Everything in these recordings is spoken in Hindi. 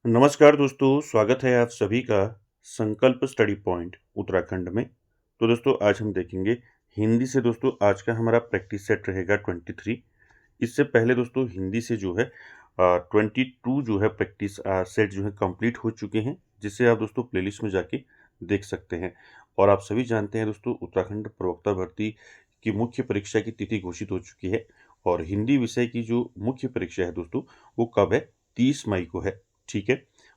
नमस्कार दोस्तों, स्वागत है आप सभी का संकल्प स्टडी पॉइंट उत्तराखंड में। तो दोस्तों आज हम देखेंगे हिंदी से। दोस्तों आज का हमारा प्रैक्टिस सेट रहेगा 23। इससे पहले दोस्तों हिंदी से जो है 22 जो है प्रैक्टिस सेट जो है कंप्लीट हो चुके हैं, जिसे आप दोस्तों प्लेलिस्ट में जाके देख सकते हैं। और आप सभी जानते हैं दोस्तों, उत्तराखंड प्रवक्ता भर्ती की मुख्य परीक्षा की तिथि घोषित हो चुकी है। और हिंदी विषय की जो मुख्य परीक्षा है दोस्तों, वो कब है? 30 मई को है। ठीक है।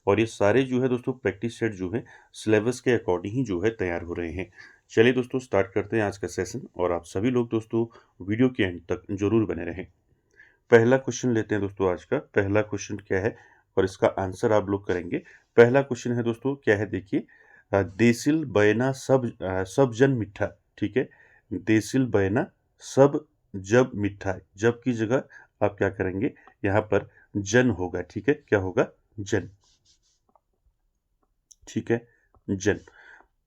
और ये सारे जो है दोस्तों प्रैक्टिस सेट जो है सिलेबस के अकॉर्डिंग ही जो है तैयार हो रहे हैं। चलिए दोस्तों स्टार्ट करते हैं आज का सेशन, और आप सभी लोग दोस्तों वीडियो के एंड तक जरूर बने रहें। पहला क्वेश्चन लेते हैं दोस्तों। आज का पहला क्वेश्चन क्या है और इसका आंसर आप लोग करेंगे। पहला क्वेश्चन है दोस्तों, क्या है देखिए। देसिल बयना सब जन मिठा। ठीक है। देसिल बयना सब जब मिठा। जब की जगह आप क्या करेंगे, यहाँ पर जन होगा। ठीक है, क्या होगा? जन। ठीक है, जन।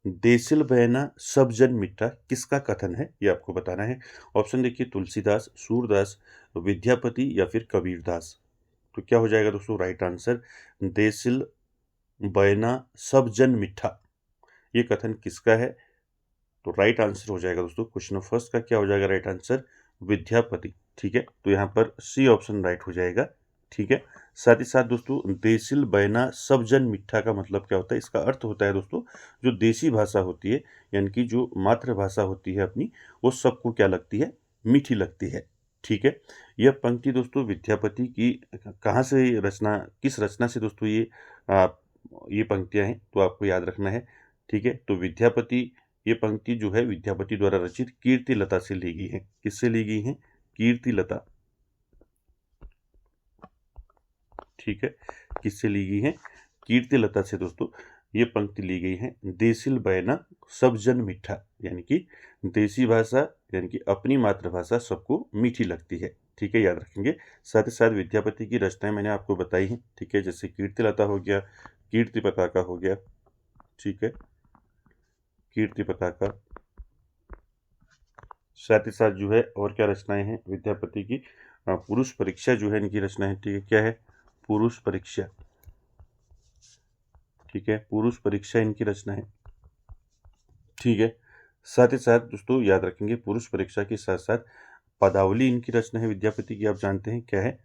देसिल बहना सब जन मिठा किसका कथन है, ये आपको बताना है। ऑप्शन देखिए, तुलसीदास, सूरदास, विद्यापति या फिर कबीरदास। तो क्या हो जाएगा दोस्तों राइट आंसर? देसिल बहना सब जन मिठा, ये कथन किसका है? तो राइट आंसर हो जाएगा दोस्तों क्वेश्चन नंबर फर्स्ट का क्या हो जाएगा राइट आंसर? विद्यापति। ठीक है, तो यहाँ पर सी ऑप्शन राइट हो जाएगा। ठीक है। साथ ही साथ दोस्तों देसिल बयना सब जन मिठा का मतलब क्या होता है? इसका अर्थ होता है दोस्तों, जो देसी भाषा होती है, यानी कि जो मातृभाषा होती है अपनी, वो सबको क्या लगती है? मीठी लगती है। ठीक है। यह पंक्ति दोस्तों विद्यापति की कहाँ से रचना, किस रचना से दोस्तों ये पंक्तियां हैं, तो आपको याद रखना है। ठीक है, तो विद्यापति, ये पंक्ति जो है विद्यापति द्वारा रचित कीर्ति लता से ली गई है। किससे ली गई है? कीर्ति लता। ठीक है, किससे ली गई है? कीर्ति लता से दोस्तों ये पंक्ति ली गई है। देसिल बयना सब जन मीठा, यानी कि देसी भाषा यानी कि अपनी मातृभाषा सबको मीठी लगती है। ठीक है, याद रखेंगे। साथ ही साथ विद्यापति की रचनाएं मैंने आपको बताई हैं। ठीक है, जैसे कीर्ति लता हो गया, कीर्ति पताका हो गया। ठीक है, कीर्ति पताका। साथ ही साथ जो है और क्या रचनाएं हैं विद्यापति की? पुरुष परीक्षा जो है इनकी रचना है। ठीक है, क्या है? पुरुष परीक्षा। ठीक है, पुरुष परीक्षा इनकी रचना है। ठीक है। साथ ही साथ दोस्तों याद रखेंगे, पुरुष परीक्षा के साथ साथ पदावली इनकी रचना है विद्यापति की। आप जानते हैं क्या है?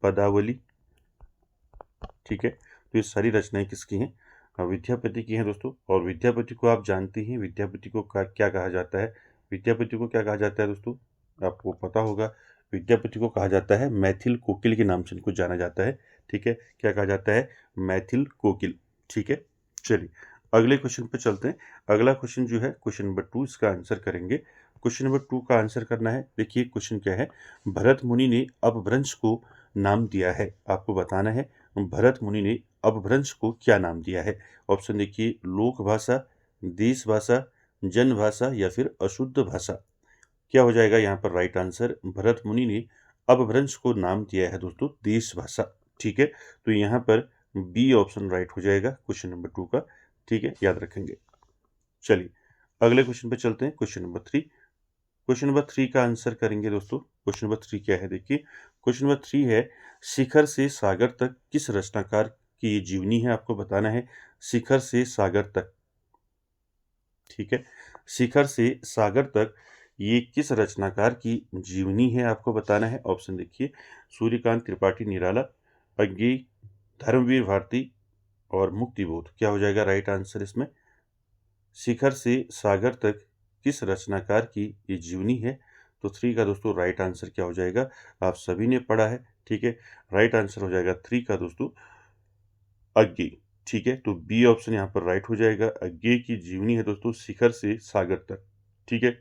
पदावली। ठीक है, तो ये सारी रचनाएं किसकी हैं? विद्यापति की हैं दोस्तों। और विद्यापति को आप जानते हैं, विद्यापति को क्या कहा जाता है? विद्यापति को क्या कहा जाता है दोस्तों? आपको पता होगा, विद्यापति को कहा जाता है मैथिल कोकिल के नाम से इनको जाना जाता है। ठीक है, क्या कहा जाता है? मैथिल कोकिल। ठीक है, चलिए अगले क्वेश्चन पे चलते हैं। अगला क्वेश्चन जो है क्वेश्चन नंबर 2, इसका आंसर करेंगे। क्वेश्चन नंबर 2 का आंसर करना है। देखिए क्वेश्चन क्या है। भरत मुनि ने अपभ्रंश को नाम दिया है। आपको बताना है भरत मुनि ने अपभ्रंश को क्या नाम दिया है। ऑप्शन देखिए, लोक भाषा, देश भाषा, जन भाषा या फिर अशुद्ध भाषा। क्या हो जाएगा यहाँ पर राइट आंसर? भरत मुनि ने अपभ्रंश को नाम दिया है दोस्तों देश भाषा। ठीक है, तो यहाँ पर बी ऑप्शन राइट हो जाएगा क्वेश्चन नंबर 2 का। ठीक है, याद रखेंगे। चलिए अगले क्वेश्चन पे चलते हैं। Question number 3। क्वेश्चन नंबर 3 का आंसर करेंगे दोस्तों। क्वेश्चन नंबर 3 क्या है देखिए। क्वेश्चन नंबर 3 है, शिखर से सागर तक किस रचनाकार की ये जीवनी है? आपको बताना है शिखर से सागर तक। ठीक है, शिखर से सागर तक ये किस रचनाकार की जीवनी है? आपको बताना है। ऑप्शन देखिए, सूर्यकांत त्रिपाठी निराला, अज्ञेय, धर्मवीर भारती और मुक्तिबोध। क्या हो जाएगा राइट आंसर इसमें? शिखर से सागर तक किस रचनाकार की ये जीवनी है? तो 3 का दोस्तों राइट आंसर क्या हो जाएगा? आप सभी ने पढ़ा है। ठीक है, राइट आंसर हो जाएगा 3 का दोस्तों अज्ञेय। ठीक है, तो बी ऑप्शन यहाँ पर राइट हो जाएगा। अज्ञेय की जीवनी है दोस्तों शिखर से सागर तक। ठीक है,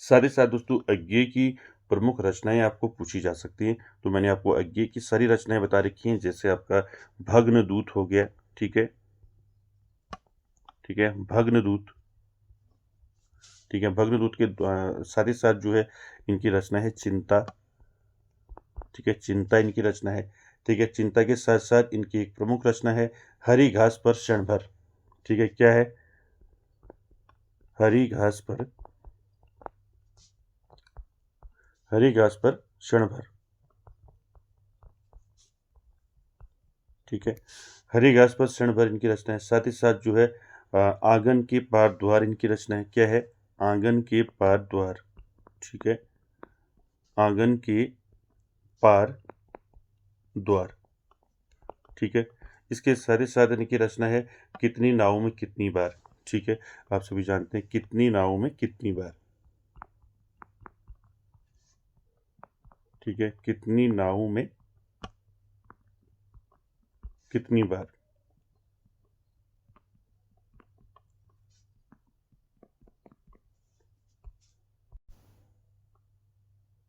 साथ ही साथ दोस्तों अज्ञेय की प्रमुख रचनाएं आपको पूछी जा सकती हैं। तो मैंने आपको अज्ञेय की सारी रचनाएं बता रखी हैं, जैसे आपका भग्नदूत हो गया। ठीक है, ठीक है, भग्नदूत। ठीक है, भग्नदूत के साथ ही साथ जो है इनकी रचना है चिंता। ठीक है, चिंता इनकी रचना है। ठीक है, चिंता के साथ साथ इनकी एक प्रमुख रचना है हरी घास पर क्षण भर। ठीक है, क्या है? हरी घास पर, हरी घास पर क्षण भर। ठीक है। हरी घास पर क्षण भर इनकी रचना है। साथ ही साथ जो है आंगन के पार द्वार इनकी रचना है। क्या है? आंगन के पार द्वार। ठीक है, आंगन के पार द्वार। ठीक है, इसके सारे साथ इनकी रचना है कितनी नावों में कितनी बार। ठीक है, आप सभी जानते हैं कितनी नावों में कितनी बार। ठीक है, कितनी नावों में कितनी बार।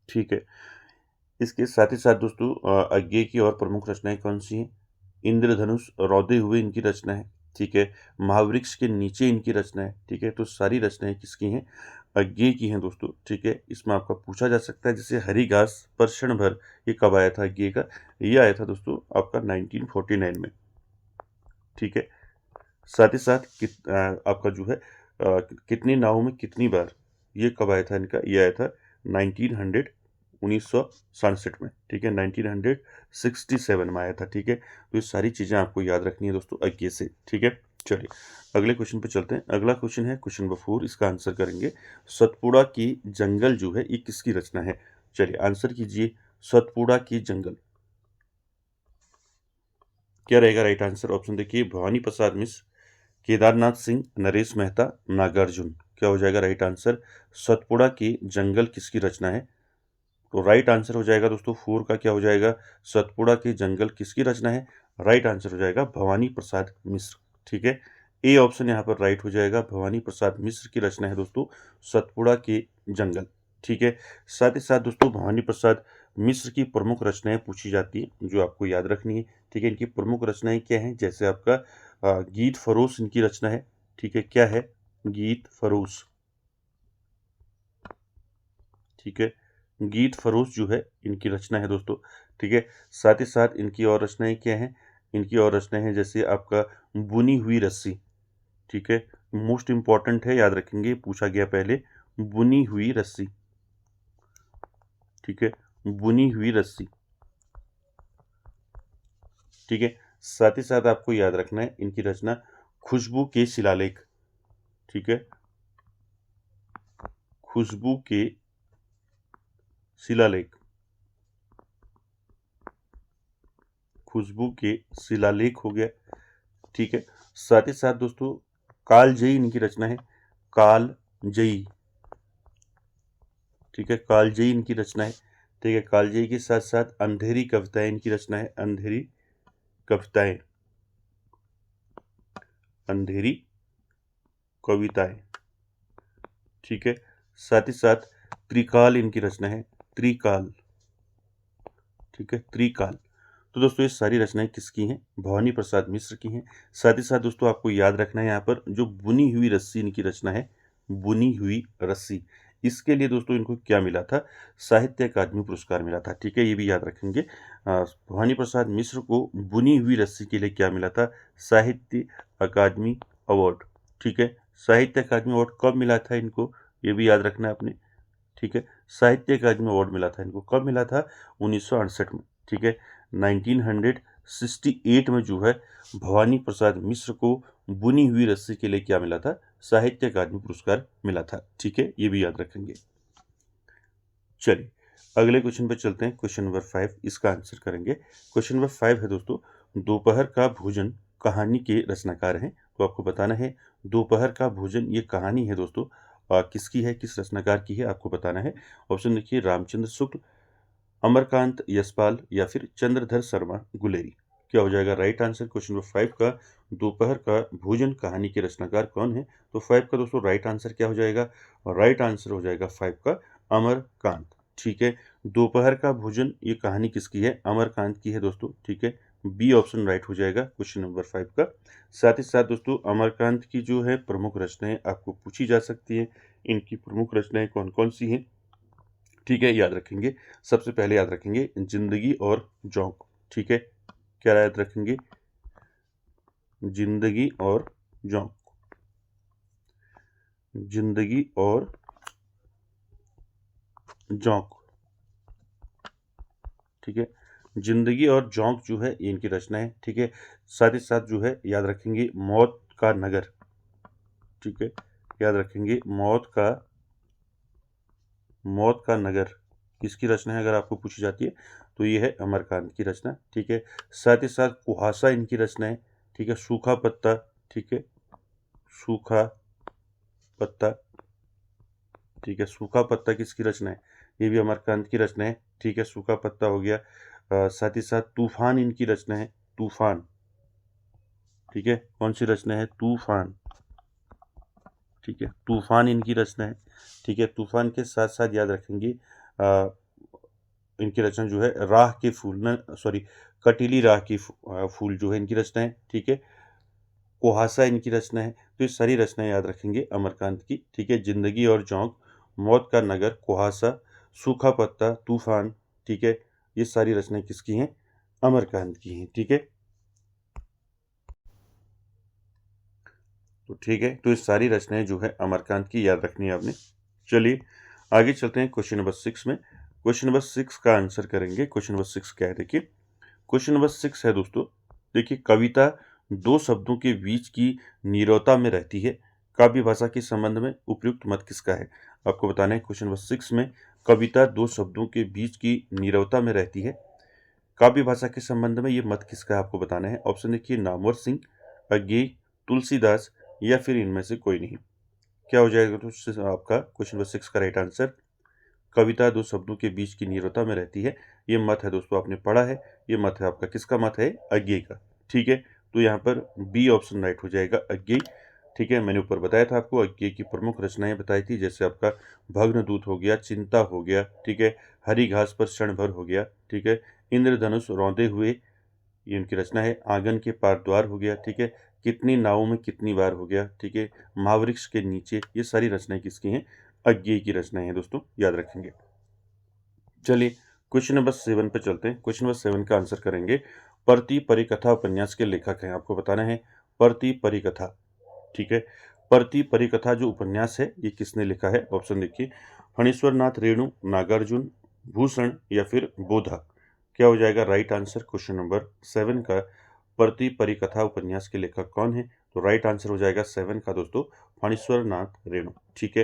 ठीक है, इसके साथ ही साथ दोस्तों अज्ञे की और प्रमुख रचनाएं कौन सी हैं? इंद्रधनुष रौदे हुए इनकी रचना है। ठीक है, महावृक्ष के नीचे इनकी रचना है। ठीक है, तो सारी रचनाएं किसकी हैं? अज्ञे की हैं दोस्तों। ठीक है, इसमें आपका पूछा जा सकता है जैसे हरी घास पर क्षण भर, ये कब आया था अज्ञे का? ये आया था दोस्तों आपका 1949 में। ठीक है, साथ ही साथ आपका जो है कितनी नावों में कितनी बार, ये कब आया था इनका? ये आया था 1967 में। ठीक है, 1967 में आया था। ठीक है, तो ये सारी चीज़ें आपको याद रखनी है दोस्तों अज्ञे से। ठीक है, चलिए अगले क्वेश्चन पे चलते हैं। अगला क्वेश्चन है क्वेश्चन नंबर 4, इसका आंसर करेंगे सतपुड़ा की जंगल जो है ये किसकी रचना है? चलिए आंसर कीजिए, सतपुड़ा की जंगल। क्या रहेगा राइट आंसर? ऑप्शन देखिए, भवानी प्रसाद मिश्र, केदारनाथ सिंह, नरेश मेहता, नागार्जुन। क्या हो जाएगा राइट आंसर? सतपुड़ा की जंगल किसकी रचना है? तो राइट आंसर हो जाएगा दोस्तों 4 का क्या हो जाएगा? सतपुड़ा की जंगल किसकी रचना है? राइट आंसर हो जाएगा भवानी प्रसाद मिश्र। ठीक है, ए ऑप्शन यहाँ पर राइट हो जाएगा, भवानी प्रसाद मिश्र की रचना है दोस्तों सतपुड़ा की जंगल। ठीक है, साथ ही साथ दोस्तों भवानी प्रसाद मिश्र की प्रमुख रचनाएं पूछी जाती हैं जो आपको याद रखनी है। ठीक है, इनकी प्रमुख रचनाएं क्या हैं? जैसे आपका गीत फरोश इनकी रचना है। ठीक है, क्या है? गीत फरोश। ठीक है, गीत फरोश जो है इनकी रचना है दोस्तों। ठीक है, साथ ही साथ इनकी और रचनाएं क्या हैं? इनकी और रचनाएं हैं जैसे आपका बुनी हुई रस्सी। ठीक है, मोस्ट इंपॉर्टेंट है, याद रखेंगे, पूछा गया पहले, बुनी हुई रस्सी। ठीक है, बुनी हुई रस्सी। ठीक है, साथ ही साथ आपको याद रखना है इनकी रचना खुशबू के शिलालेख। ठीक है, खुशबू के शिलालेख। खुशबू के शिलालेख हो गया। ठीक है, साथ ही साथ दोस्तों कालजयी इनकी रचना है, कालजयी। ठीक है, कालजयी इनकी रचना है। ठीक है, कालजयी के साथ साथ अंधेरी कविताएं इनकी रचना है, अंधेरी कविताएं, अंधेरी कविताएं। ठीक है, साथ ही साथ त्रिकाल इनकी रचना है, त्रिकाल। ठीक है, त्रिकाल। तो दोस्तों ये सारी रचनाएं किसकी हैं? भवानी प्रसाद मिश्र की हैं। साथ ही साथ दोस्तों आपको याद रखना है यहाँ पर जो बुनी हुई रस्सी इनकी रचना है, बुनी हुई रस्सी। इसके लिए दोस्तों इनको क्या मिला था? साहित्य अकादमी पुरस्कार मिला था। ठीक है, ये भी याद रखेंगे। भवानी प्रसाद मिश्र को बुनी हुई रस्सी के लिए क्या मिला था? साहित्य अकादमी अवार्ड। ठीक है, साहित्य अकादमी अवार्ड कब मिला था इनको? ये भी याद रखना है आपने। ठीक है, साहित्य अकादमी अवार्ड मिला था इनको, कब मिला था? 1968 में। ठीक है, 1968 में जो है भवानी प्रसाद मिश्र को बुनी हुई रस्सी के लिए क्या मिला था? साहित्य अकादमी पुरस्कार मिला था। ठीक है, ये भी याद रखेंगे। चलिए अगले क्वेश्चन पे चलते हैं, क्वेश्चन नंबर 5, इसका आंसर करेंगे। क्वेश्चन नंबर 5 है दोस्तों, दोपहर का भोजन कहानी के रचनाकार हैं। तो आपको बताना है दोपहर का भोजन ये कहानी है दोस्तों किसकी है, किस रचनाकार की है, आपको बताना है। ऑप्शन देखिए, रामचंद्र शुक्ल, अमरकांत यशपाल, या फिर चंद्रधर शर्मा गुलेरी। क्या हो जाएगा राइट आंसर क्वेश्चन नंबर 5 का? दोपहर का भोजन कहानी के रचनाकार कौन है? तो 5 का दोस्तों राइट आंसर क्या हो जाएगा? राइट आंसर हो जाएगा 5 का अमरकांत। ठीक है, दोपहर का भोजन ये कहानी किसकी है? अमरकांत की है दोस्तों। ठीक है, बी ऑप्शन राइट हो जाएगा क्वेश्चन नंबर 5 का। साथ ही साथ दोस्तों अमरकांत की जो है प्रमुख रचनाएं आपको पूछी जा सकती हैं, इनकी प्रमुख रचनाएं कौन कौन सी हैं? ठीक है, याद रखेंगे। सबसे पहले याद रखेंगे जिंदगी और जौक। ठीक है, क्या याद रखेंगे? जिंदगी और जौक, जिंदगी और जौक। ठीक है, जिंदगी और जोंक जो है ये इनकी रचना है। ठीक है, साथ ही साथ जो है याद रखेंगे मौत का नगर। ठीक है, याद रखेंगे मौत का नगर किसकी रचना है, अगर आपको पूछी जाती है तो ये है अमरकांत की रचना। ठीक है, साथ ही साथ कुहासा इनकी रचना है। ठीक है, सूखा पत्ता। ठीक है, सूखा पत्ता। ठीक है, सूखा पत्ता किसकी रचना है, ये भी अमरकांत की रचना है। ठीक है, सूखा पत्ता हो गया। साथ ही साथ तूफान इनकी रचना है, तूफान। ठीक है, कौन सी रचना है, तूफान। ठीक है, तूफान इनकी रचना है। ठीक है, तूफान के साथ साथ याद रखेंगे इनकी रचना जो है राह के फूल न सॉरी कटीली राह की फूल जो है इनकी रचना है। ठीक है, कुहासा इनकी रचना है। तो ये सारी रचनाएं याद रखेंगे अमरकांत की। ठीक है, जिंदगी और जोंक, मौत का नगर, कुहासा, सूखा पत्ता, तूफान। ठीक है, ये सारी रचनाएं किसकी हैं, अमरकांत की हैं। ठीक है, तो ठीक है, तो ये सारी रचनाएं जो है अमरकांत की याद रखनी है आपने। चलिए आगे चलते हैं क्वेश्चन नंबर 6 में। क्वेश्चन नंबर 6 का आंसर करेंगे। क्वेश्चन नंबर 6 क्या है, देखिए क्वेश्चन नंबर 6 है दोस्तों, देखिए कविता दो शब्दों के बीच की नीरवता में रहती है, काव्य भाषा के संबंध में उपयुक्त मत किसका है। आपको बताना है क्वेश्चन नंबर 6 में कविता दो शब्दों के बीच की नीरवता में रहती है, काव्य भाषा के संबंध में ये मत किसका है, आपको बताना है। ऑप्शन देखिए, नामवर सिंह, अज्ञेय, तुलसीदास, या फिर इनमें से कोई नहीं। क्या हो जाएगा तो आपका क्वेश्चन नंबर 6 का राइट आंसर, कविता दो शब्दों के बीच की नीरवता में रहती है। ये मत है दोस्तों, आपने पढ़ा है, ये मत है आपका, किसका मत है, अज्ञेय का। ठीक है, तो यहाँ पर बी ऑप्शन राइट हो जाएगा, अज्ञेय। ठीक है, मैंने ऊपर बताया था आपको अज्ञेय की प्रमुख रचनाएं बताई थी, जैसे आपका भग्नदूत हो गया, चिंता हो गया। ठीक है, हरी घास पर क्षण भर हो गया। ठीक है, इंद्रधनुष रौंदे हुए, ये उनकी रचना है। आंगन के पार द्वार हो गया। ठीक है, कितनी नावों में कितनी बार हो गया। ठीक है, महावृक्ष के नीचे, ये सारी रचनाएं किसकी हैं, अज्ञेय की रचनाएं हैं दोस्तों, याद रखेंगे। चलिए क्वेश्चन नंबर 7 पे चलते हैं। क्वेश्चन नंबर 7 का आंसर करेंगे, परती परिकथा उपन्यास के लेखक हैं। आपको बताना है परती परिकथा। ठीक है, परती परिकथा जो उपन्यास है ये किसने लिखा है। ऑप्शन देखिए, फणीश्वर नाथ रेणु, नागार्जुन, भूषण, या फिर बोधा। क्या हो जाएगा राइट आंसर क्वेश्चन नंबर 7 का, परती परिकथा उपन्यास के लेखक कौन है। तो राइट आंसर हो जाएगा 7 का दोस्तों, फणीश्वर नाथ रेणु। ठीक है,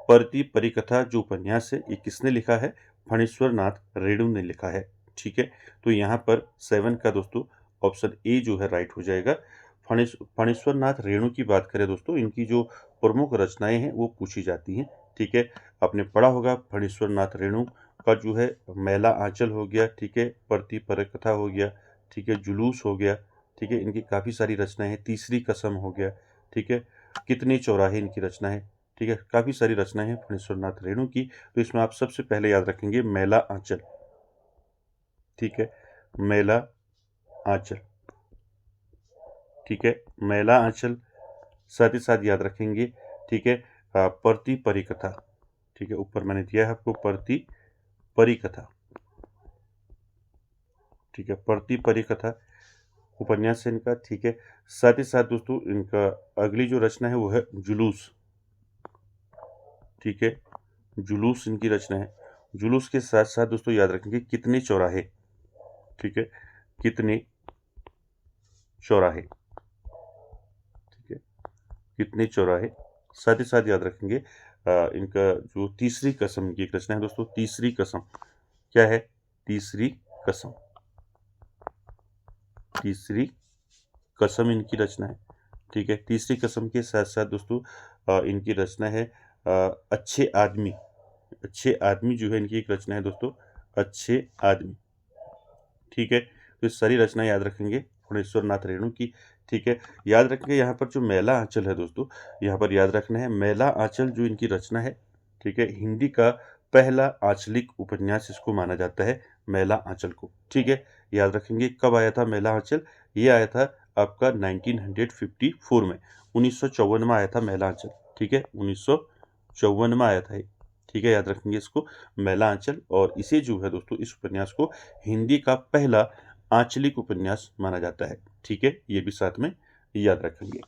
परती परिकथा जो उपन्यास है ये किसने लिखा है, फणीश्वर नाथ रेणु ने लिखा है। ठीक है, तो यहाँ पर 7 का दोस्तों ऑप्शन ए जो है राइट हो जाएगा। फणीश्वर नाथ रेणु की बात करें दोस्तों, इनकी जो प्रमुख रचनाएं हैं वो पूछी जाती हैं। ठीक है, आपने पढ़ा होगा फणीश्वर नाथ रेणु का जो है मैला आंचल हो गया। ठीक है, परती परिकथा हो गया। ठीक है, जुलूस हो गया। ठीक है, इनकी काफ़ी सारी रचनाएं हैं, तीसरी कसम हो गया। ठीक है, कितने चौराहे इनकी रचना है। ठीक है, काफ़ी सारी रचनाएं हैं फणीश्वर नाथ रेणु की। तो इसमें आप सबसे पहले याद रखेंगे मैला आंचल। ठीक है, मैला आंचल। ठीक है, मैला आंचल, साथ ही साथ याद रखेंगे। ठीक है, परती परिकथा। ठीक है, ऊपर मैंने दिया है आपको परती परिकथा। ठीक है, परती परिकथा उपन्यास है इनका। ठीक है, साथ ही साथ दोस्तों इनका अगली जो रचना है वो है जुलूस। ठीक है, जुलूस इनकी रचना है। जुलूस के साथ साथ दोस्तों याद रखेंगे कितने चौराहे। ठीक है, कितने चौराहे। ठीक है, कितने चौराहे, साथ ही साथ याद रखेंगे इनका जो तीसरी कसम की एक रचना है दोस्तों, तीसरी कसम। क्या है, तीसरी कसम। तीसरी कसम इनकी रचना है। ठीक है, तीसरी कसम के साथ साथ दोस्तों इनकी रचना है अच्छे आदमी। अच्छे आदमी जो है इनकी एक रचना है दोस्तों, अच्छे आदमी। ठीक है, तो ये सारी रचना याद रखेंगे फणीश्वर नाथ रेणु की। ठीक है, याद रखेंगे यहाँ पर जो मैला आंचल है दोस्तों, यहाँ पर याद रखना है मैला आंचल जो इनकी रचना है। ठीक है, हिंदी का पहला आंचलिक उपन्यास इसको माना जाता है, मैला आंचल को। ठीक है, याद रखेंगे कब आया था मैला आंचल, ये आया था आपका 1954 में, 1954 में आया था मैला आंचल। ठीक है, 1954 में आया था। ठीक है, याद रखेंगे इसको, मैला आंचल, और इसे जो है दोस्तों इस उपन्यास को हिंदी का पहला आंचलिक उपन्यास माना जाता है। ठीक है, ये भी साथ में याद रखेंगे।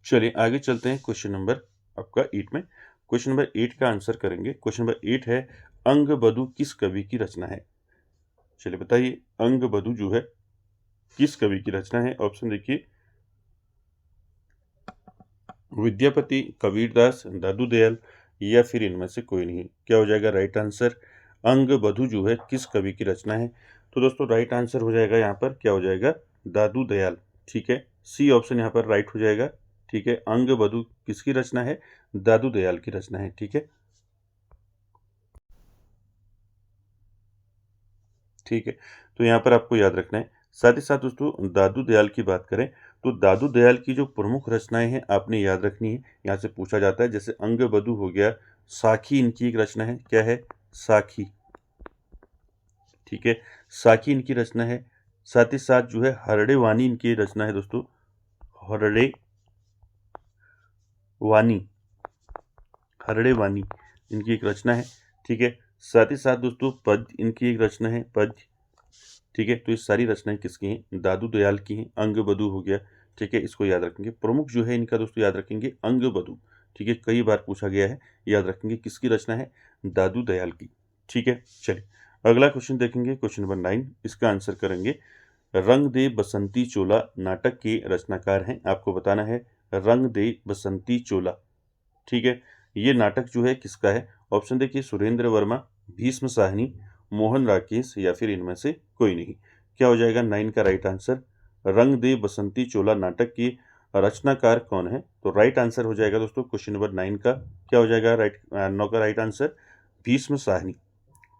चलिए आगे चलते हैं क्वेश्चन नंबर आपका 8 में। क्वेश्चन नंबर 8 का आंसर करेंगे। क्वेश्चन नंबर 8 है, अंगबधु किस कवि की रचना है। चलिए बताइए, अंगबधू जो है किस कवि की रचना है? ऑप्शन देखिए, विद्यापति, कबीरदास, दादू दयाल या फिर इनमें से कोई नहीं। क्या हो जाएगा राइट आंसर? अंगबधू जो है किस कवि की रचना है? तो दोस्तों राइट आंसर हो जाएगा यहाँ पर, क्या हो जाएगा? दादू दयाल। ठीक है, सी ऑप्शन यहाँ पर राइट हो जाएगा। ठीक है, अंगबधू किसकी रचना है? दादू दयाल की रचना है। ठीक है, ठीक है, तो यहाँ पर आपको याद रखना है। साथ ही साथ दोस्तों दादू दयाल की बात करें तो दादू दयाल की जो प्रमुख रचनाएं हैं आपने याद रखनी है। यहाँ से पूछा जाता है, जैसे अंगबधू हो गया, साखी इनकी एक रचना है। क्या है? साखी। ठीक है, साखी इनकी रचना है। साथ ही साथ जो है हरड़े वाणी इनकी रचना है दोस्तों, हरड़े वाणी, हरड़े वाणी इनकी एक रचना है। ठीक है, साथ ही साथ दोस्तों पद्य इनकी एक रचना है, पद्य। ठीक है, तो ये सारी रचनाएं किसकी हैं? दादू दयाल की हैं। अंगबधू हो गया। ठीक है, इसको याद रखेंगे। प्रमुख जो है इनका दोस्तों याद रखेंगे अंगबधू। ठीक है, कई बार पूछा गया है, याद रखेंगे किसकी रचना है? दादू दयाल की। ठीक है, चलिए अगला क्वेश्चन देखेंगे, क्वेश्चन नंबर 9। इसका आंसर करेंगे, रंग दे बसंती चोला नाटक के रचनाकार हैं। आपको बताना है रंग दे बसंती चोला। ठीक है, ये नाटक जो है किसका है? ऑप्शन देखिए, सुरेंद्र वर्मा, भीष्म साहनी, मोहन राकेश या फिर इनमें से कोई नहीं। क्या हो जाएगा 9 का राइट आंसर? रंग दे बसंती चोला नाटक की रचनाकार कौन है? तो राइट आंसर हो जाएगा दोस्तों क्वेश्चन नंबर 9 का, क्या हो जाएगा 9 का राइट आंसर? भीष्म साहनी।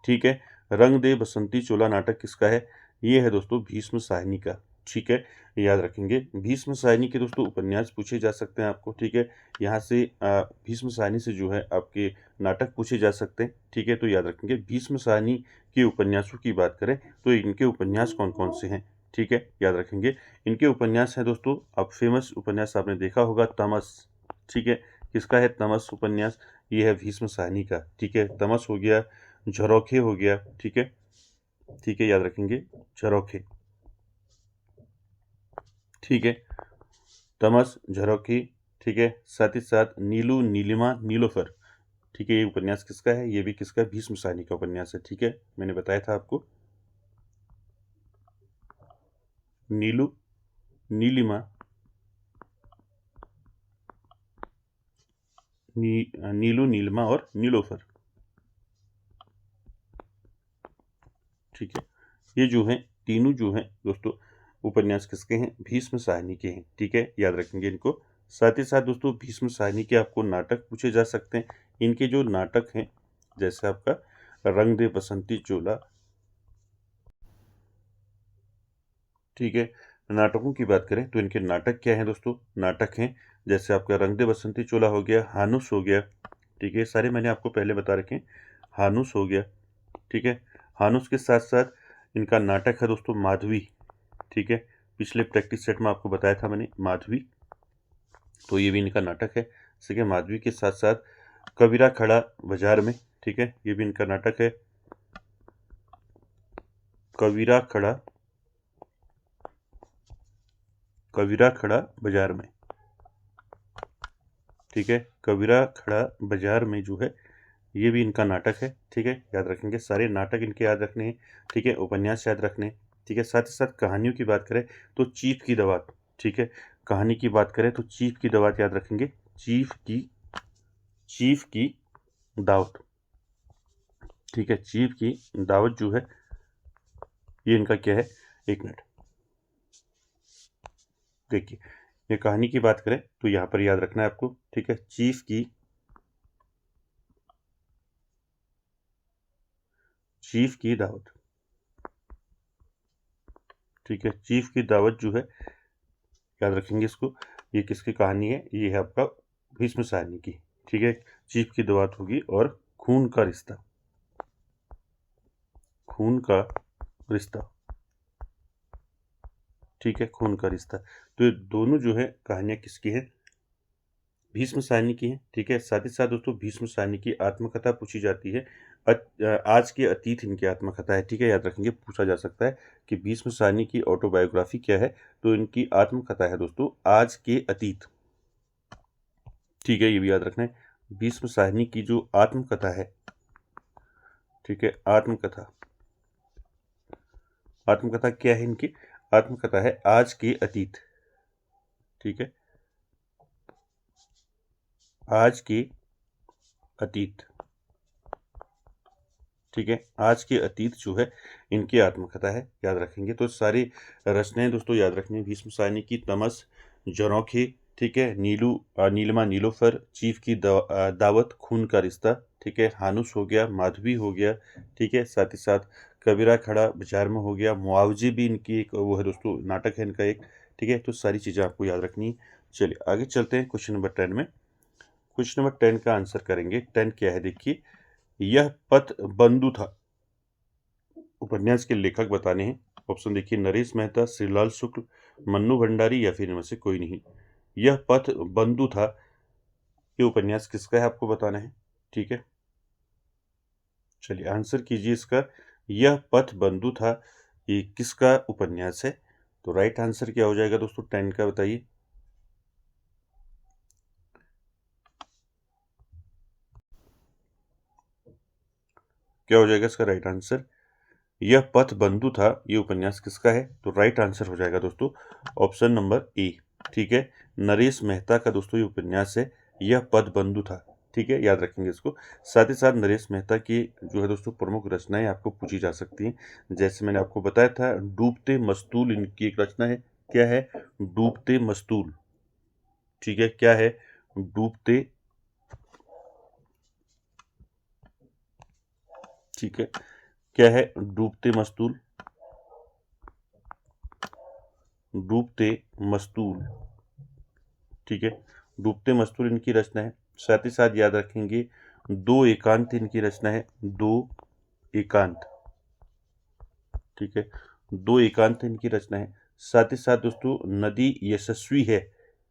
ठीक है, रंग दे बसंती चोला नाटक किसका है? ये है दोस्तों भीष्म साहनी का। ठीक है, याद रखेंगे भीष्म साहनी के दोस्तों उपन्यास पूछे जा सकते हैं आपको। ठीक है, यहाँ से भीष्म साहनी से जो है आपके नाटक पूछे जा सकते हैं। ठीक है, तो याद रखेंगे भीष्म साहनी के उपन्यासों की बात करें तो इनके उपन्यास कौन कौन से हैं? ठीक है, याद रखेंगे इनके उपन्यास हैं दोस्तों, अब फेमस उपन्यास आपने देखा होगा, तमस। ठीक है, किसका है तमस उपन्यास? ये है भीष्म साहनी का। ठीक है, तमस हो गया, झरोखे हो गया। ठीक है, ठीक है, याद रखेंगे झरोखे। ठीक है, तमस, झरोखे। ठीक है, साथ ही साथ नीलू, नीलिमा, नीलोफर। ठीक है, ये उपन्यास किसका है? ये भी किसका? भीष्म साहनी का उपन्यास है। ठीक है, मैंने बताया था आपको, नीलू, नीलिमा, नीलू, नीलिमा और नीलोफर। ठीक है, ये जो है तीनों जो हैं दोस्तों उपन्यास किसके हैं? भीष्म साहनी के हैं। ठीक है, याद रखेंगे इनको। साथ ही साथ दोस्तों भीष्म साहनी के आपको नाटक पूछे जा सकते हैं। इनके जो नाटक हैं, जैसे आपका रंग दे बसंती चोला। ठीक है, नाटकों की बात करें तो इनके नाटक क्या हैं दोस्तों? नाटक हैं जैसे आपका रंग दे बसंती चोला हो गया, हानुस हो गया। ठीक है, सारे मैंने आपको पहले बता रखे हैं। हानुस हो गया। ठीक है, हानुस के साथ साथ इनका नाटक है दोस्तों माधवी। ठीक है, पिछले प्रैक्टिस सेट में आपको बताया था मैंने माधवी, तो ये भी इनका नाटक है। ठीक है, माधवी के साथ साथ कबीरा खड़ा बाजार में। ठीक है, ये भी इनका नाटक है, कबीरा खड़ा, कबीरा खड़ा बाजार में। ठीक है, कबीरा खड़ा बाजार में जो है ये भी इनका नाटक है। ठीक है, याद रखेंगे सारे नाटक इनके याद रखने हैं। ठीक है, उपन्यास याद रखने हैं। ठीक है, साथ ही साथ कहानियों की बात करें तो चीफ की दवात। ठीक है, कहानी की बात करें तो चीफ की दवात याद रखेंगे, चीफ की दावत। ठीक है, चीफ की दावत जो है ये इनका क्या है? एक मिनट, देखिए ये कहानी की बात करें तो यहाँ पर याद रखना है आपको। ठीक है, चीफ की दावत। ठीक है, चीफ की दावत जो है याद रखेंगे इसको, ये किसकी कहानी है? ये है आपका भीष्म साहनी की। ठीक है, चीफ की दावत होगी और खून का रिश्ता, खून का रिश्ता। ठीक है, खून का रिश्ता। तो ये दोनों जो है कहानियां किसकी हैं? भीष्म साहनी की हैं। ठीक है, साथ ही साथ दोस्तों भीष्म साहनी की आत्मकथा पूछी जाती है। आज के अतीत इनकी आत्मकथा है। ठीक है, याद रखेंगे पूछा जा सकता है कि भीष्म साहनी की ऑटोबायोग्राफी क्या है? तो इनकी आत्मकथा है दोस्तों आज के अतीत। ठीक है, ये भी याद रखना है, भीष्म साहनी की जो आत्मकथा है। ठीक है, आत्मकथा आत्मकथा क्या है इनकी? आत्मकथा है आज के अतीत। ठीक है, आज के अतीत। ठीक है, आज के अतीत जो है इनकी आत्मकथा है, याद रखेंगे। तो सारी रचनाएं दोस्तों याद रखनी। भीष्म साहनी की तमस, जनौखे, ठीक है, नीलिमा नीलोफर, चीफ की दावत, खून का रिश्ता, ठीक है, हानुस हो गया, माधवी हो गया, ठीक है, साथ ही साथ कबीरा खड़ा बाजार में हो गया, मुआवजे भी इनकी एक वो है दोस्तों, नाटक है इनका एक। ठीक है, तो सारी चीज़ें आपको याद रखनी है। चलिए आगे चलते हैं क्वेश्चन नंबर 10 में। क्वेश्चन नंबर 10 का आंसर करेंगे। 10 क्या है देखिए, यह पथ बंधु था। उपन्यास के लेखक बताने हैं। ऑप्शन देखिए, नरेश मेहता, श्रीलाल शुक्ल, मन्नू भंडारी या फिर इनमें से कोई नहीं। यह पथ बंधु था, ये उपन्यास किसका है आपको बताना है। ठीक है, चलिए आंसर कीजिए इसका। यह पथ बंधु था, ये किसका उपन्यास है? तो राइट आंसर क्या हो जाएगा दोस्तों 10 का, बताइए। क्या हो जाएगा इसका राइट आंसर? यह पथ बंधु था, ये उपन्यास किसका है? तो राइट आंसर हो जाएगा दोस्तों ऑप्शन नंबर ए। ठीक है, नरेश मेहता का दोस्तों ये उपन्यास है, यह पथ बंधु था। ठीक है, याद रखेंगे इसको। साथ ही साथ नरेश मेहता की जो है दोस्तों प्रमुख रचनाएं आपको पूछी जा सकती हैं। जैसे मैंने आपको बताया था, डूबते मस्तूल इनकी एक रचना है। क्या है? डूबते मस्तूल। ठीक है, क्या है? डूबते, ठीक है, क्या है? डूबते मस्तूल, डूबते मस्तूल। ठीक है, डूबते मस्तूल इनकी रचना है। साथ ही साथ याद रखेंगे, दो एकांत इनकी रचना है। दो एकांत, ठीक है, दो एकांत इनकी रचना है। साथ ही साथ दोस्तों, नदी यशस्वी है,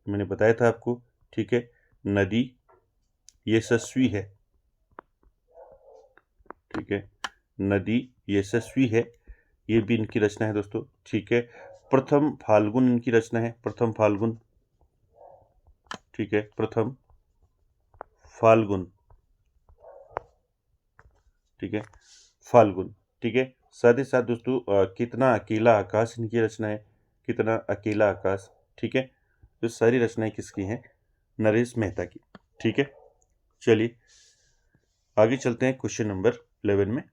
मैंने बताया था आपको। ठीक है, नदी यशस्वी है। ठीक है, नदी यशस्वी है, ये भी इनकी रचना है दोस्तों। ठीक है, प्रथम फाल्गुन इनकी रचना है। प्रथम फाल्गुन, ठीक है, प्रथम फाल्गुन, ठीक है, फाल्गुन। ठीक है, साथ ही साथ दोस्तों, कितना अकेला आकाश इनकी रचना है। कितना अकेला आकाश। ठीक है, तो सारी रचनाएं किसकी हैं? नरेश मेहता की। ठीक है, चलिए आगे चलते हैं क्वेश्चन नंबर 11 में।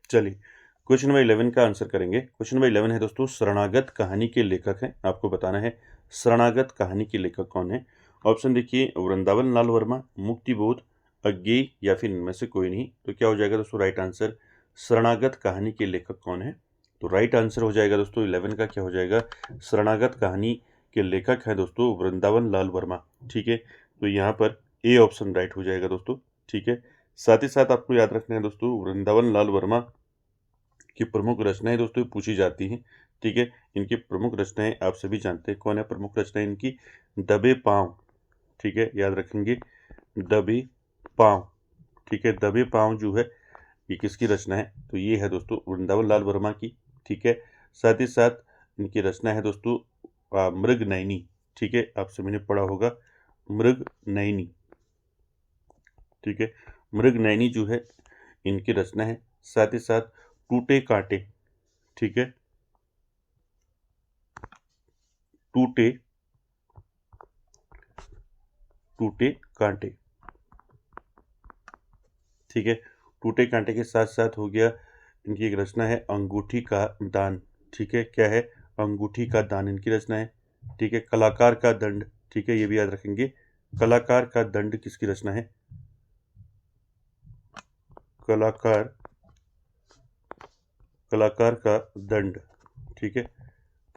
चलिए क्वेश्चन नंबर 11 का आंसर करेंगे। क्वेश्चन नंबर 11 है दोस्तों, शरणागत कहानी के लेखक हैं, आपको बताना है शरणागत कहानी के लेखक कौन है। ऑप्शन देखिए, वृंदावन लाल वर्मा, मुक्तिबोध, अज्ञेय या फिर इनमें से कोई नहीं। तो क्या हो जाएगा दोस्तों राइट आंसर? शरणागत कहानी के लेखक कौन है? तो राइट आंसर हो जाएगा दोस्तों 11 का, क्या हो जाएगा? शरणागत कहानी के लेखक है दोस्तों वृंदावन लाल वर्मा। ठीक है, तो यहाँ पर ए ऑप्शन राइट हो जाएगा दोस्तों। ठीक है, साथ ही साथ आपको याद रखना है दोस्तों, वृंदावन लाल वर्मा की प्रमुख रचनाएं दोस्तों पूछी जाती हैं। ठीक है, इनकी प्रमुख रचनाएं आप सभी जानते हैं कौन है प्रमुख रचनाएं इनकी। दबे पांव, ठीक है, याद रखेंगे, दबे पांव। ठीक है, दबे पांव जो है ये किसकी रचना है? तो ये है दोस्तों वृंदावन लाल वर्मा की। ठीक है, साथ ही साथ इनकी रचना है दोस्तों मृग नयनी। ठीक है, आपसे मैंने पढ़ा होगा मृग नयनी। ठीक है, मृग नयनी जो है इनकी रचना है। साथ ही साथ टूटे कांटे, ठीक है, टूटे, टूटे कांटे। ठीक है, टूटे कांटे के साथ साथ हो गया इनकी एक रचना है अंगूठी का दान। ठीक है, क्या है? अंगूठी का दान इनकी रचना है। ठीक है, कलाकार का दंड, ठीक है, ये भी याद रखेंगे, कलाकार का दंड किसकी रचना है? कलाकार, कलाकार का दंड। ठीक है,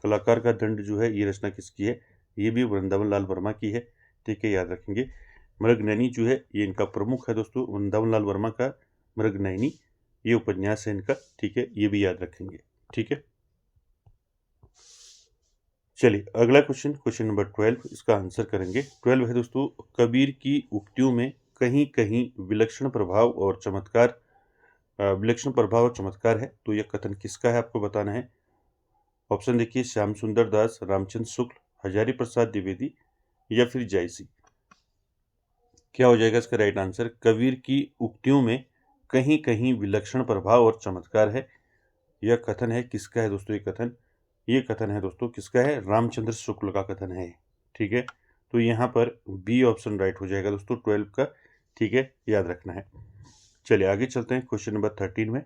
कलाकार का दंड जो है ये रचना किसकी है? ये भी वृंदावन लाल वर्मा की है। ठीक है, याद रखेंगे। मृगनयनी जो है ये इनका प्रमुख है दोस्तों, वृंदावन लाल वर्मा का मृगनयनी ये उपन्यास है इनका। ठीक है, ये भी याद रखेंगे। ठीक है, चलिए अगला क्वेश्चन, क्वेश्चन नंबर 12, इसका आंसर करेंगे। 12 है दोस्तों, कबीर की उक्तियों में कहीं कहीं विलक्षण प्रभाव और चमत्कार, विलक्षण प्रभाव और चमत्कार है, तो यह कथन किसका है आपको बताना है। ऑप्शन देखिए, श्याम सुंदर दास, रामचंद्र शुक्ल, हजारी प्रसाद द्विवेदी या फिर जयसी। क्या हो जाएगा इसका राइट आंसर? कबीर की उक्तियों में कहीं कहीं विलक्षण प्रभाव और चमत्कार है। यह कथन है किसका है दोस्तों? ये कथन है दोस्तों किसका है? रामचंद्र शुक्ल का कथन है। ठीक है, तो यहाँ पर बी ऑप्शन राइट हो जाएगा दोस्तों 12 का। ठीक है, याद रखना है। चलिए आगे चलते हैं क्वेश्चन नंबर 13 में।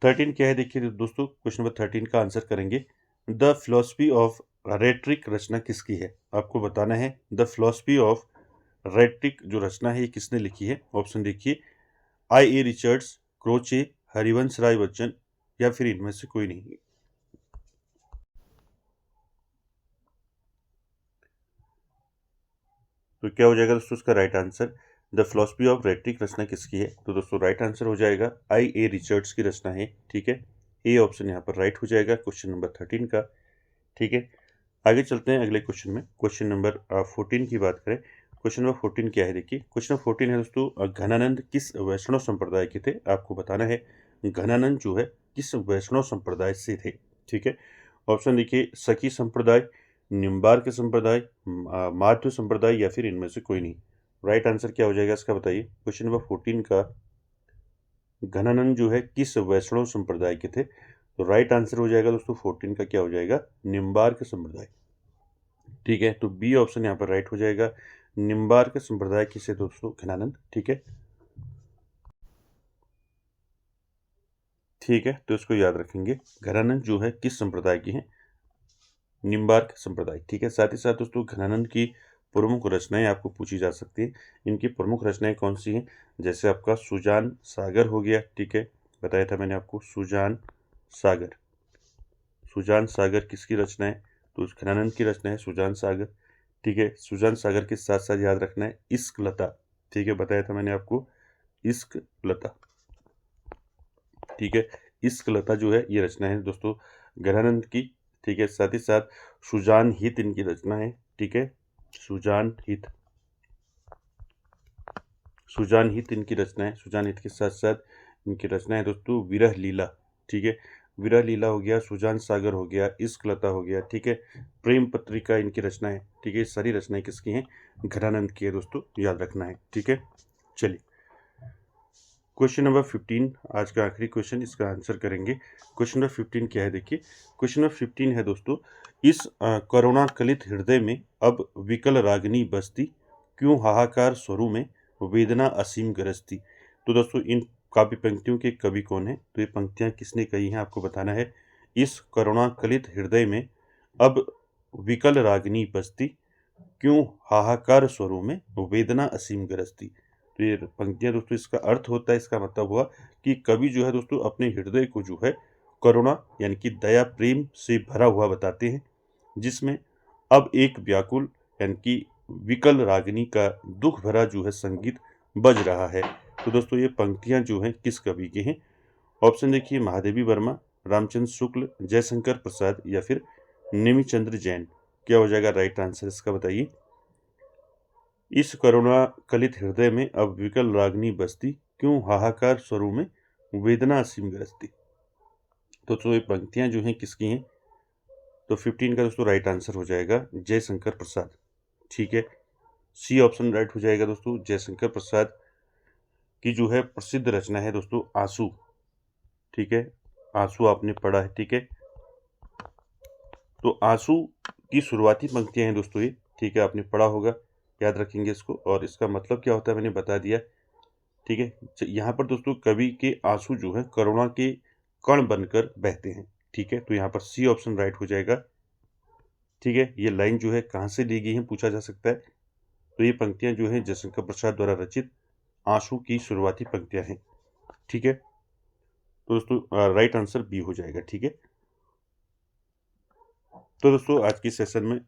13 क्या है देखिए दोस्तों, क्वेश्चन नंबर 13 का आंसर करेंगे। द फिलोसफी ऑफ रेट्रिक रचना किसकी है? आपको बताना है द फिलोसफी ऑफ रेट्रिक जो रचना है ये किसने लिखी है। ऑप्शन देखिए, आई A Richards, Croce, Harivansh Rai Bachchan या फिर इनमें से कोई नहीं। तो क्या हो जाएगा दोस्तों इसका right answer? The philosophy of rhetoric रचना किसकी है? तो दोस्तों राइट आंसर हो जाएगा आई ए रिचर्ड्स की रचना है। ठीक है, ए ऑप्शन यहाँ पर राइट हो जाएगा क्वेश्चन नंबर 13 का। ठीक है, आगे चलते हैं अगले क्वेश्चन में। क्वेश्चन नंबर 14 की बात करें। क्वेश्चन नंबर 14 क्या है देखिए, क्वेश्चन नंबर 14 है दोस्तों, घनानंद किस वैष्णव संप्रदाय के थे? आपको बताना है घनानंद जो है किस वैष्णव संप्रदाय से थे। ठीक है, ऑप्शन देखिए, सखी संप्रदाय, निम्बार्क संप्रदाय, माध्व संप्रदाय या फिर इनमें से कोई नहीं। राइट आंसर क्या हो जाएगा इसका बताइए। क्वेश्चन नंबर 14 का घनानंद जो है किस वैष्णव संप्रदाय के थे? तो राइट आंसर हो जाएगा दोस्तों 14 का क्या हो जाएगा? निम्बार्क संप्रदाय। ठीक है, तो बी ऑप्शन यहाँ पर राइट हो जाएगा। निम्बार्क संप्रदाय किसे दोस्तों? घनानंद। ठीक है, ठीक है, तो इसको याद रखेंगे। घनानंद जो है किस संप्रदाय की है? निम्बार्क संप्रदाय। ठीक है, साथ ही साथ दोस्तों घनानंद की प्रमुख रचनाएं आपको पूछी जा सकती है। इनकी प्रमुख रचनाएं कौन सी हैं? जैसे आपका सुजान सागर हो गया। ठीक है, बताया था मैंने आपको सुजान सागर। सुजान सागर किसकी रचना है? तो घनानंद की रचना है सुजान सागर। ठीक है, सुजान सागर के साथ साथ याद रखना है इश्क लता। ठीक है, बताया था मैंने आपको इश्क लता। ठीक है, इश्क लता जो है ये रचना है दोस्तों घनानंद की। ठीक है, साथ ही साथ सुजान हित इनकी रचना है। ठीक है, सुजान हित, सुजान हित इनकी रचना है। सुजान हित के साथ साथ इनकी रचना है दोस्तों विरह लीला। ठीक है, विरह लीला हो गया, सुजान सागर हो गया, इश्क लता हो गया। ठीक है, प्रेम पत्रिका इनकी रचना है। ठीक है, सारी रचनाएं किसकी हैं? घनानंद की है दोस्तों, याद रखना है। ठीक है, चलिए क्वेश्चन नंबर 15 आज का आखिरी क्वेश्चन, इसका आंसर करेंगे। क्वेश्चन नंबर 15 क्या है देखिए, क्वेश्चन नंबर 15 है दोस्तों, इस करुणा कलित हृदय में अब विकल रागिनी बसती, क्यों हाहाकार स्वरू में वेदना असीम गरजती। तो दोस्तों इन काव्य पंक्तियों के कवि कौन है? तो ये पंक्तियां किसने कही हैं आपको बताना है। इस करुणा कलित हृदय में अब विकल रागिनी बसती, क्यों हाहाकार स्वरों में वेदना असीम गरजती। तो ये पंक्तियां दोस्तों इसका अर्थ होता है, इसका मतलब हुआ कि कवि जो है दोस्तों अपने हृदय को जो है करुणा यानी कि दया प्रेम से भरा हुआ बताते हैं, जिसमें अब एक व्याकुल यानी कि विकल रागिनी का दुख भरा जो है संगीत बज रहा है। तो दोस्तों ये पंक्तियां जो हैं किस कवि की हैं? ऑप्शन देखिए, महादेवी वर्मा, रामचंद्र शुक्ल, जयशंकर प्रसाद या फिर नेमिचंद्र जैन। क्या हो जाएगा राइट आंसर इसका बताइए। इस करुणा कलित हृदय में अब विकल रागिनी बसती, क्यों हाहाकार स्वरों में वेदना असीम गरजती। तो ये पंक्तियां जो हैं किसकी हैं? तो 15 का दोस्तों राइट आंसर हो जाएगा जयशंकर प्रसाद। ठीक है, सी ऑप्शन राइट हो जाएगा दोस्तों। जयशंकर प्रसाद की जो है प्रसिद्ध रचना है दोस्तों आंसू। ठीक है, आंसू आपने पढ़ा है। ठीक है, तो आंसू की शुरुआती पंक्तियां हैं दोस्तों ये। ठीक है, आपने पढ़ा होगा, याद रखेंगे इसको। और इसका मतलब क्या होता है मैंने बता दिया। ठीक है, यहाँ पर दोस्तों कवि के आंसू जो है करुणा के कण बनकर बहते हैं। ठीक है, तो यहाँ पर सी ऑप्शन राइट हो जाएगा। ठीक है, ये लाइन जो है कहाँ से ली गई है पूछा जा सकता है। तो ये पंक्तियां जो है जयशंकर प्रसाद द्वारा रचित आंसू की शुरुआती पंक्तियां हैं। ठीक है, तो दोस्तों राइट आंसर बी हो जाएगा। ठीक है, तो दोस्तों आज की सेशन में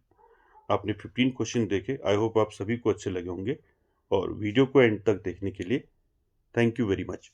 आपने 15 क्वेश्चन देखे। आई होप आप सभी को अच्छे लगे होंगे, और वीडियो को एंड तक देखने के लिए थैंक यू वेरी मच।